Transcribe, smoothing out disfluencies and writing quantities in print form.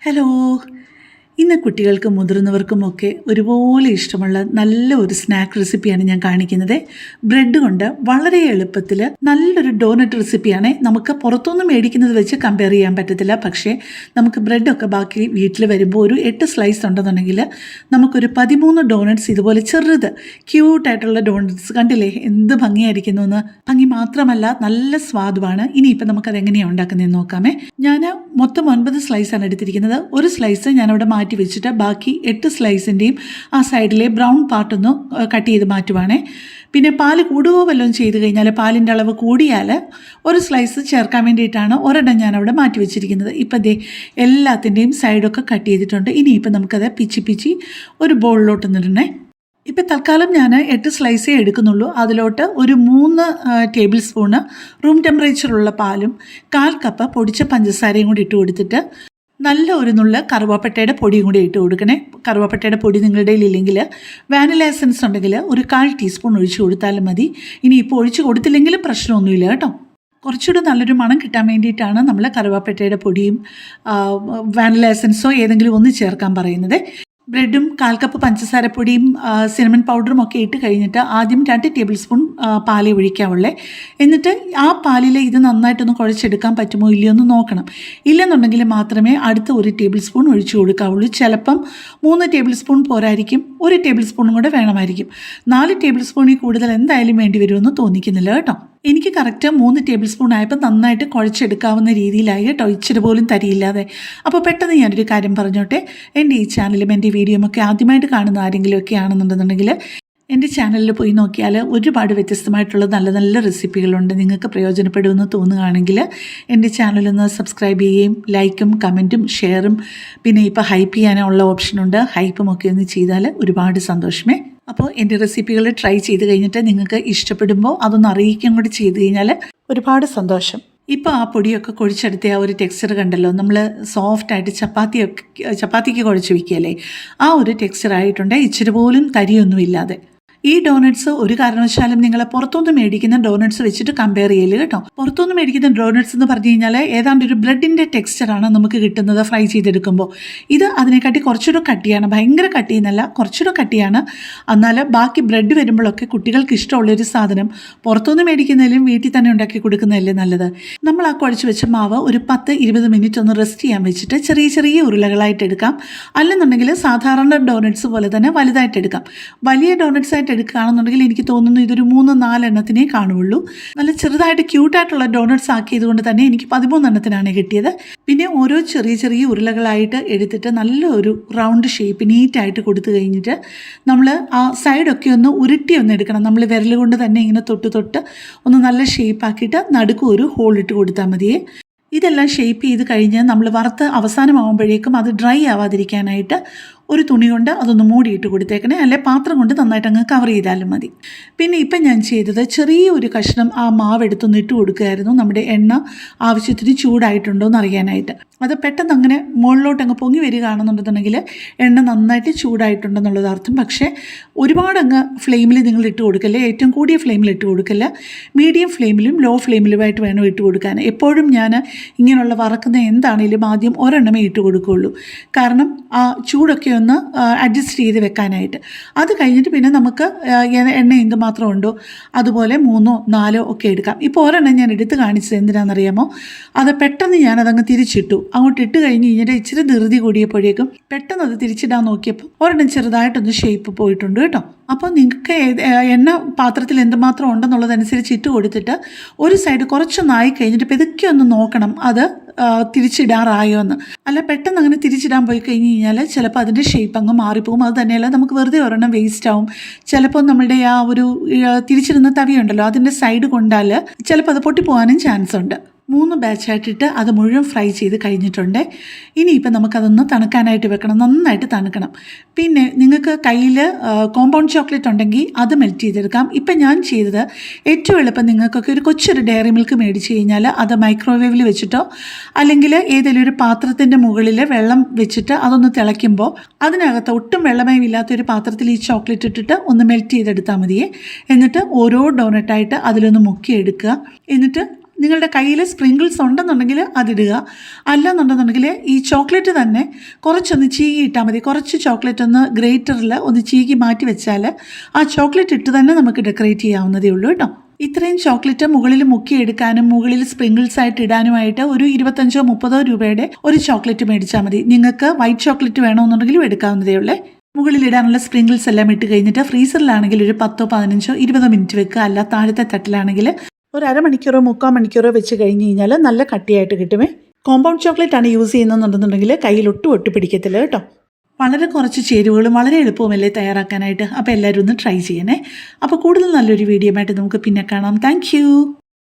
Hello. ഇന്ന് കുട്ടികൾക്കും മുതിർന്നവർക്കുമൊക്കെ ഒരുപോലെ ഇഷ്ടമുള്ള നല്ല ഒരു സ്നാക്ക് റെസിപ്പിയാണ് ഞാൻ കാണിക്കുന്നത്. ബ്രെഡ് കൊണ്ട് വളരെ എളുപ്പത്തിൽ നല്ലൊരു ഡോനറ്റ് റെസിപ്പിയാണ്. നമുക്ക് പുറത്തുനിന്ന് മേടിക്കുന്നത് വെച്ച് കമ്പയർ ചെയ്യാൻ പറ്റത്തില്ല. പക്ഷേ നമുക്ക് ബ്രെഡൊക്കെ ബാക്കി വീട്ടിൽ വരുമ്പോൾ ഒരു 8 സ്ലൈസ് ഉണ്ടെന്നുണ്ടെങ്കിൽ നമുക്കൊരു 13 ഡോനറ്റ്സ് ഇതുപോലെ ചെറുത് ക്യൂട്ടായിട്ടുള്ള ഡോനറ്റ്സ് കണ്ടില്ലേ എന്ത് ഭംഗിയായിരിക്കുന്നു എന്ന്. ഭംഗി മാത്രമല്ല നല്ല സ്വാദുമാണ്. ഇനിയിപ്പോൾ നമുക്കത് എങ്ങനെയാണ് ഉണ്ടാക്കുന്നതെന്ന് നോക്കാമേ. ഞാൻ മൊത്തം 9 സ്ലൈസാണ് എടുത്തിരിക്കുന്നത്. ഒരു സ്ലൈസ് ഞാനവിടെ മാറ്റി വെച്ചിട്ട് ബാക്കി 8 സ്ലൈസിൻ്റെയും ആ സൈഡിലെ ബ്രൗൺ പാർട്ടൊന്ന് കട്ട് ചെയ്ത് മാറ്റുവാണേ. പിന്നെ പാല് കൂടുകയോ വല്ലതും ചെയ്ത് കഴിഞ്ഞാൽ പാലിൻ്റെ അളവ് കൂടിയാൽ ഒരു സ്ലൈസ് ചേർക്കാൻ വേണ്ടിയിട്ടാണ് ഒരെണ്ണം ഞാനവിടെ മാറ്റി വെച്ചിരിക്കുന്നത്. ഇപ്പം ദേ എല്ലാത്തിൻ്റെയും സൈഡൊക്കെ കട്ട് ചെയ്തിട്ടുണ്ട്. ഇനിയിപ്പോൾ നമുക്കത് പിച്ചി ഒരു ബോളിലോട്ട് നിടണേ. ഇപ്പം തൽക്കാലം ഞാൻ 8 സ്ലൈസേ എടുക്കുന്നുള്ളൂ. അതിലോട്ട് ഒരു 3 ടേബിൾ സ്പൂണ് റൂം ടെമ്പറേച്ചറുള്ള പാലും 1/4 കപ്പ് പൊടിച്ച പഞ്ചസാരയും കൂടി ഇട്ട് കൊടുത്തിട്ട് നല്ല ഒരു നുള്ള കറുവാപ്പട്ടയുടെ പൊടിയും കൂടി ഇട്ട് കൊടുക്കണേ. കറുവാപ്പട്ടയുടെ പൊടി നിങ്ങളുടെ ഇല്ലെങ്കിൽ വാനില എസൻസ് ഉണ്ടെങ്കിൽ ഒരു 1/4 ടീസ്പൂൺ ഒഴിച്ച് കൊടുത്താലും മതി. ഇനി ഇപ്പോൾ ഒഴിച്ച് കൊടുത്തില്ലെങ്കിലും പ്രശ്നമൊന്നുമില്ല കേട്ടോ. കുറച്ചുകൂടെ നല്ലൊരു മണം കിട്ടാൻ വേണ്ടിയിട്ടാണ് നമ്മൾ കറുവാപ്പട്ടയുടെ പൊടിയും വാനില എസൻസോ ഏതെങ്കിലും ഒന്ന് ചേർക്കാൻ പറയുന്നത്. ബ്രെഡും 1/4 കപ്പ് പഞ്ചസാരപ്പൊടിയും സിനമൺ പൗഡറും ഒക്കെ ഇട്ട് കഴിഞ്ഞിട്ട് ആദ്യം 2 ടേബിൾ സ്പൂൺ പാല് ഒഴിക്കാവുള്ളേ. എന്നിട്ട് ആ പാലിൽ ഇത് നന്നായിട്ടൊന്ന് കുഴച്ചെടുക്കാൻ പറ്റുമോ ഇല്ലയോ എന്ന് നോക്കണം. ഇല്ലെന്നുണ്ടെങ്കിൽ മാത്രമേ അടുത്ത 1 ടേബിൾ സ്പൂൺ ഒഴിച്ചു കൊടുക്കാവുള്ളൂ. ചിലപ്പം 3 ടേബിൾ സ്പൂൺ പോരായിരിക്കും, 1 ടേബിൾ സ്പൂണും കൂടെ വേണമായിരിക്കും. 4 ടേബിൾ സ്പൂണിൽ കൂടുതൽ എന്തായാലും വേണ്ടി വരുമെന്ന് തോന്നിക്കുന്നില്ല കേട്ടോ. എനിക്ക് കറക്റ്റ് 3 ടേബിൾ സ്പൂൺ ആയപ്പോൾ നന്നായിട്ട് കുഴച്ചെടുക്കാവുന്ന രീതിയിലായി കേട്ടോ, ഇച്ചിരി പോലും തരിയില്ലാതെ. അപ്പോൾ പെട്ടെന്ന് ഞാനൊരു കാര്യം പറഞ്ഞോട്ടെ. എൻ്റെ ഈ ചാനലും എൻ്റെ വീഡിയോമൊക്കെ ആദ്യമായിട്ട് കാണുന്ന ആരെങ്കിലുമൊക്കെ ആണെന്നുണ്ടെന്നുണ്ടെങ്കിൽ എൻ്റെ ചാനലിൽ പോയി നോക്കിയാൽ ഒരുപാട് വ്യത്യസ്തമായിട്ടുള്ള നല്ല നല്ല റെസിപ്പികളുണ്ട്. നിങ്ങൾക്ക് പ്രയോജനപ്പെടുമെന്ന് തോന്നുകയാണെങ്കിൽ എൻ്റെ ചാനലൊന്ന് സബ്സ്ക്രൈബ് ചെയ്യുകയും ലൈക്കും കമൻറ്റും ഷെയറും പിന്നെ ഇപ്പോൾ ഹൈപ്പ് ചെയ്യാനുള്ള ഓപ്ഷനുണ്ട്, ഹൈപ്പും ഒക്കെ ഒന്ന് ചെയ്താൽ ഒരുപാട് സന്തോഷമേ. അപ്പോൾ എൻ്റെ റെസിപ്പികൾ ട്രൈ ചെയ്ത് കഴിഞ്ഞിട്ട് നിങ്ങൾക്ക് ഇഷ്ടപ്പെടുമ്പോൾ അതൊന്ന് അറിയിക്കുകയും കൂടി ചെയ്ത് കഴിഞ്ഞാൽ ഒരുപാട് സന്തോഷം. ഇപ്പോൾ ആ പൊടിയൊക്കെ കുഴിച്ചെടുത്ത ആ ഒരു ടെക്സ്ചർ കണ്ടല്ലോ, നമ്മൾ സോഫ്റ്റായിട്ട് ചപ്പാത്തിക്ക് കുഴച്ച് വയ്ക്കുകയല്ലേ, ആ ഒരു ടെക്സ്ചർ ആയിട്ടുണ്ട്, ഇച്ചിരി പോലും തരിയൊന്നും ഇല്ലാതെ. ഈ ഡോനറ്റ്സ് ഒരു കാരണവശാലും നിങ്ങൾ പുറത്തുനിന്ന് മേടിക്കുന്ന ഡോനറ്റ്സ് വെച്ചിട്ട് കമ്പയർ ചെയ്യല് കേട്ടോ. പുറത്തുനിന്ന് മേടിക്കുന്ന ഡോനറ്റ്സ് എന്ന് പറഞ്ഞു കഴിഞ്ഞാൽ ഏതാണ്ട് ഒരു ബ്രെഡിൻ്റെ ടെക്സ്ചറാണ് നമുക്ക് കിട്ടുന്നത് ഫ്രൈ ചെയ്തെടുക്കുമ്പോൾ. ഇത് അതിനെക്കാട്ടി കുറച്ചുകൂടെ കട്ടിയാണ്, ഭയങ്കര കട്ടിയെന്നല്ല, കുറച്ചുകൂടെ കട്ടിയാണ്. എന്നാൽ ബാക്കി ബ്രെഡ് വരുമ്പോഴൊക്കെ കുട്ടികൾക്ക് ഇഷ്ടമുള്ളൊരു സാധനം പുറത്തുനിന്ന് മേടിക്കുന്നതിലും വീട്ടിൽ തന്നെ ഉണ്ടാക്കി കൊടുക്കുന്നതല്ലേ നല്ലത്. നമ്മൾ ആ കുഴച്ച് വെച്ച മാവ് ഒരു 10-20 മിനിറ്റ് ഒന്ന് റെസ്റ്റ് ചെയ്യാൻ വെച്ചിട്ട് ചെറിയ ചെറിയ ഉരുളകളായിട്ട് എടുക്കാം. അല്ലെന്നുണ്ടെങ്കിൽ സാധാരണ ഡോനറ്റ്സ് പോലെ തന്നെ വലുതായിട്ട് എടുക്കാം. വലിയ ഡോനറ്റ്സ് ആയിട്ട് എടുക്കുകയാണെന്നുണ്ടെങ്കിൽ എനിക്ക് തോന്നുന്നു ഇതൊരു 3-4 എണ്ണത്തിനേ കാണുള്ളൂ. നല്ല ചെറുതായിട്ട് ക്യൂട്ടായിട്ടുള്ള ഡോനറ്റ്സ് ആക്കിയത് കൊണ്ട് തന്നെ എനിക്ക് 13 എണ്ണത്തിനാണ് കിട്ടിയത്. പിന്നെ ഓരോ ചെറിയ ചെറിയ ഉരുളകളായിട്ട് എടുത്തിട്ട് നല്ല ഒരു റൗണ്ട് ഷേപ്പ് നീറ്റായിട്ട് കൊടുത്തു കഴിഞ്ഞിട്ട് നമ്മൾ ആ സൈഡൊക്കെ ഒന്ന് ഉരുട്ടി ഒന്ന് എടുക്കണം. നമ്മൾ വിരൽ കൊണ്ട് തന്നെ ഇങ്ങനെ തൊട്ട് ഒന്ന് നല്ല ഷേപ്പാക്കിയിട്ട് നടുക്ക് ഒരു ഹോൾ ഇട്ട് കൊടുത്താൽ മതിയേ. ഇതെല്ലാം ഷേപ്പ് ചെയ്ത് കഴിഞ്ഞ് നമ്മൾ വറുത്ത് അവസാനമാകുമ്പോഴേക്കും അത് ഡ്രൈ ആവാതിരിക്കാനായിട്ട് ഒരു തുണി കൊണ്ട് അതൊന്ന് മൂടിയിട്ട് കൊടുത്തേക്കണേ, അല്ലെ പാത്രം കൊണ്ട് നന്നായിട്ട് അങ്ങ് കവർ ചെയ്താലും മതി. പിന്നെ ഇപ്പം ഞാൻ ചെയ്തത് ചെറിയൊരു കഷ്ണം ആ മാവ് എടുത്തൊന്ന് ഇട്ട് കൊടുക്കുകയായിരുന്നു, നമ്മുടെ എണ്ണ ആവശ്യത്തിന് ചൂടായിട്ടുണ്ടോ എന്ന് അറിയാനായിട്ട്. അത് പെട്ടെന്ന് അങ്ങനെ മുകളിലോട്ട് അങ്ങ് പൊങ്ങി വരികയാണെന്നുണ്ടെന്നുണ്ടെങ്കിൽ എണ്ണ നന്നായിട്ട് ചൂടായിട്ടുണ്ടെന്നുള്ളത് അർത്ഥം. പക്ഷേ ഒരുപാട് അങ്ങ് ഫ്ലെയിമിൽ നിങ്ങൾ ഇട്ട് കൊടുക്കല്ലേ, ഏറ്റവും കൂടിയ ഫ്ലെയിമിൽ ഇട്ട് കൊടുക്കല്ല, മീഡിയം ഫ്ലെയിമിലും ലോ ഫ്ലെയിമിലുമായിട്ട് വേണം ഇട്ട് കൊടുക്കാൻ. എപ്പോഴും ഞാൻ ഇങ്ങനെയുള്ള വറക്കുന്ന എന്താണെങ്കിലും ആദ്യം ഒരെണ്ണമേ ഇട്ട് കൊടുക്കുകയുള്ളൂ, കാരണം ആ ചൂടൊക്കെ ഒന്ന് അഡ്ജസ്റ്റ് ചെയ്ത് വെക്കാനായിട്ട്. അത് കഴിഞ്ഞിട്ട് പിന്നെ നമുക്ക് എണ്ണ എന്തുമാത്രം ഉണ്ടോ അതുപോലെ 3-4 ഒക്കെ എടുക്കാം. ഇപ്പോൾ ഒരെണ്ണം ഞാൻ എടുത്ത് കാണിച്ചത് എന്തിനാണെന്നറിയാമോ, അത് പെട്ടെന്ന് ഞാനതങ്ങ് തിരിച്ചിട്ടു. അങ്ങോട്ട് ഇട്ട് കഴിഞ്ഞ് കഴിഞ്ഞിട്ട് ഇച്ചിരി ധൃതി കൂടിയപ്പോഴേക്കും പെട്ടെന്ന് അത് തിരിച്ചിടാൻ നോക്കിയപ്പോൾ ഒരെണ്ണം ചെറുതായിട്ടൊന്ന് ഷേപ്പ് പോയിട്ടുണ്ട് കേട്ടോ. അപ്പോൾ നിങ്ങൾക്ക് എണ്ണ പാത്രത്തിൽ എന്തുമാത്രം ഉണ്ടെന്നുള്ളതനുസരിച്ച് ഇട്ട് കൊടുത്തിട്ട് ഒരു സൈഡ് കുറച്ചൊന്നായി കഴിഞ്ഞിട്ട് പെതുക്കെ ഒന്ന് നോക്കണം അത് തിരിച്ചിടാറായോ എന്ന്. അല്ല പെട്ടെന്ന് അങ്ങനെ തിരിച്ചിടാൻ പോയി കഴിഞ്ഞ് കഴിഞ്ഞാൽ ചിലപ്പോൾ അതിൻ്റെ ഷേപ്പ് അങ്ങ് മാറിപ്പോകും. അത് തന്നെയല്ല നമുക്ക് വെറുതെ ഒരെണ്ണം വേസ്റ്റ് ആവും. ചിലപ്പോൾ നമ്മളുടെ ആ ഒരു തിരിച്ചിടുന്ന തവിയുണ്ടല്ലോ അതിൻ്റെ സൈഡ് കൊണ്ടാൽ ചിലപ്പോൾ അത് പൊട്ടിപ്പോകാനും ചാൻസ് ഉണ്ട്. 3 ബാച്ചായിട്ടിട്ട് അത് മുഴുവൻ ഫ്രൈ ചെയ്ത് കഴിഞ്ഞിട്ടുണ്ട്. ഇനിയിപ്പോൾ നമുക്കതൊന്ന് തണുക്കാനായിട്ട് വെക്കണം, നന്നായിട്ട് തണുക്കണം. പിന്നെ നിങ്ങൾക്ക് കയ്യിൽ കോമ്പൗണ്ട് ചോക്ലേറ്റ് ഉണ്ടെങ്കിൽ അത് മെൽറ്റ് ചെയ്തെടുക്കാം. ഇപ്പം ഞാൻ ചെയ്തത് ഏറ്റവും എളുപ്പം നിങ്ങൾക്കൊക്കെ ഒരു കൊച്ചൊരു ഡയറി മിൽക്ക് മേടിച്ച് കഴിഞ്ഞാൽ അത് മൈക്രോവേവിൽ വെച്ചിട്ടോ അല്ലെങ്കിൽ ഏതെങ്കിലും ഒരു പാത്രത്തിൻ്റെ മുകളിൽ വെള്ളം വെച്ചിട്ട് അതൊന്ന് തിളയ്ക്കുമ്പോൾ അതിനകത്ത് ഒട്ടും വെള്ളമയമില്ലാത്തൊരു പാത്രത്തിൽ ഈ ചോക്ലേറ്റ് ഇട്ടിട്ട് ഒന്ന് മെൽറ്റ് ചെയ്തെടുത്താൽ മതിയേ. എന്നിട്ട് ഓരോ ഡോനറ്റായിട്ട് അതിലൊന്ന് മുക്കിയെടുക്കുക. എന്നിട്ട് നിങ്ങളുടെ കയ്യിൽ സ്പ്രിങ്കിൾസ് ഉണ്ടെന്നുണ്ടെങ്കിൽ അതിടുക, അല്ലെന്നുണ്ടെന്നുണ്ടെങ്കിൽ ഈ ചോക്ലേറ്റ് തന്നെ കുറച്ചൊന്ന് ചീകി ഇട്ടാൽ മതി. കുറച്ച് ചോക്ലേറ്റ് ഒന്ന് ഗ്രേറ്ററിൽ ഒന്ന് ചീകി മാറ്റി വെച്ചാൽ ആ ചോക്ലേറ്റ് ഇട്ട് തന്നെ നമുക്ക് ഡെക്കറേറ്റ് ചെയ്യാവുന്നതേ ഉള്ളൂ കേട്ടോ. ഇത്രയും ചോക്ലേറ്റ് മുകളിൽ മുക്കിയെടുക്കാനും മുകളിൽ സ്പ്രിങ്കിൾസ് ആയിട്ട് ഇടാനുമായിട്ട് ഒരു 25-30 രൂപയുടെ ഒരു ചോക്ലേറ്റ് മേടിച്ചാൽ മതി. നിങ്ങൾക്ക് വൈറ്റ് ചോക്ലേറ്റ് വേണമെന്നുണ്ടെങ്കിലും എടുക്കാവുന്നതേ ഉള്ളേ. മുകളിൽ ഇടാനുള്ള സ്പ്രിങ്കിൾസ് എല്ലാം ഇട്ട് കഴിഞ്ഞിട്ട് ഫ്രീസറിലാണെങ്കിൽ ഒരു 10-15-20 മിനിറ്റ് വെക്കുക. അല്ല താഴത്തെ തട്ടിലാണെങ്കിൽ ഒരു അരമണിക്കൂറോ 3/4 മണിക്കൂറോ വെച്ച് കഴിഞ്ഞ് കഴിഞ്ഞാൽ നല്ല കട്ടിയായിട്ട് കിട്ടുമേ. കോമ്പൗണ്ട് ചോക്ലേറ്റ് ആണ് യൂസ് ചെയ്യുന്നതെന്നുണ്ടെന്നുണ്ടെങ്കിൽ കയ്യിൽ ഒട്ടും പിടിക്കത്തില്ല കേട്ടോ. വളരെ കുറച്ച് ചേരുവകളും വളരെ എളുപ്പവുമല്ലേ തയ്യാറാക്കാനായിട്ട്. അപ്പോൾ എല്ലാവരും ഒന്ന് ട്രൈ ചെയ്യണേ. അപ്പോൾ കൂടുതൽ നല്ലൊരു വീഡിയോ ആയിട്ട് നമുക്ക് പിന്നെ കാണാം. താങ്ക്